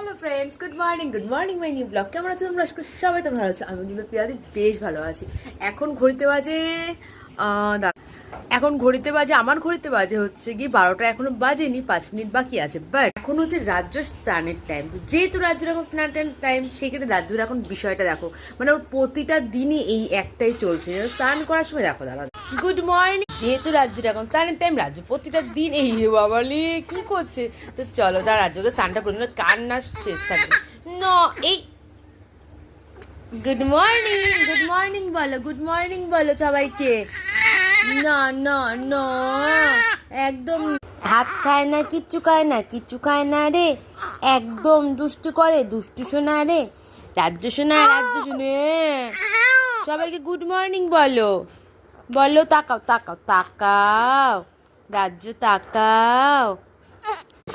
Hello friends, good morning my new blog. কেমন আছো তোমরা? সবাই তো ভালো আছো। আমি কিন্তু পিয়াদি বেশ ভালো আছি। এখন ঘড়িতে বাজে আমার ঘড়িতে বাজে হচ্ছে কি 12টা এখনো বাজেনি, 5 মিনিট বাকি আছে। বাট এখন হচ্ছে রাজ্য স্নানের টাইম। যেহেতু রাজ্যের এখন স্নানের টাইম, সেক্ষেত্রে রাজ্যের এখন বিষয়টা দেখো, মানে ওর প্রতিটা দিনই এই একটাই চলছে। স্নান করার সময় দেখো দাদা, গুড মর্নিং। যেহেতু রাজ্যের এখন স্নানের টাইম, রাজ্য প্রতিটা দিন এই বাবালি কি করছে। তো চলো তার রাজ্যকে স্নানটা করে নিলে কান্না শেষ থাকবে না। এই গুড মর্নিং বলো সবাইকে। না না না, একদম হাত খায় না, কিচ্ছু খায় না রে। একদম দুষ্টু করে, দুষ্টু শোনা রে। রাজ্য শোনা সবাইকে গুড মর্নিং বলো। বলো, তাকাও রাজ্য, তাকাও।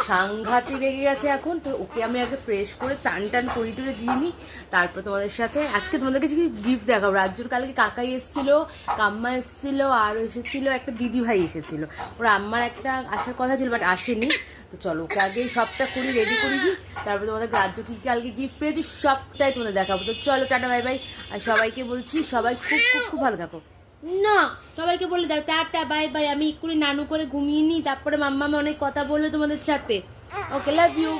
সাংঘাতিক রেগে গেছে এখন। তো ওকে আমি আগে ফ্রেশ করে স্নান টান করি টুরে দিয়ে নিই, তারপর তোমাদের সাথে আজকে তোমাদের কাছে গিফট দেখাবো। রাজ্যুর কালকে কাকাই এসেছিল, কাম্মা এসেছিল, আর এসেছিল একটা দিদি ভাই এসেছিল। ওর আম্মার একটা আসার কথা ছিল, বাট আসেনি। তো চলো ওকে আগে সবটা করি, রেডি করে দিই, তারপর তোমাদের রাজ্য কি কালকে গিফট পেয়েছি সবটাই তোমাদের দেখাবো। তো চলো টাটা বাই বাই। আর সবাইকে বলছি সবাই খুব খুব খুব ভালো থাকো। না, সবাইকে বলে দাও টাটা বাই বাই। আমি এক্ষুনি নানু করে ঘুমিয়ে নিই, তারপরে মাম্মা অনেক কথা বলবে তোমাদের সাথে। ওকে, লাভ ইউ।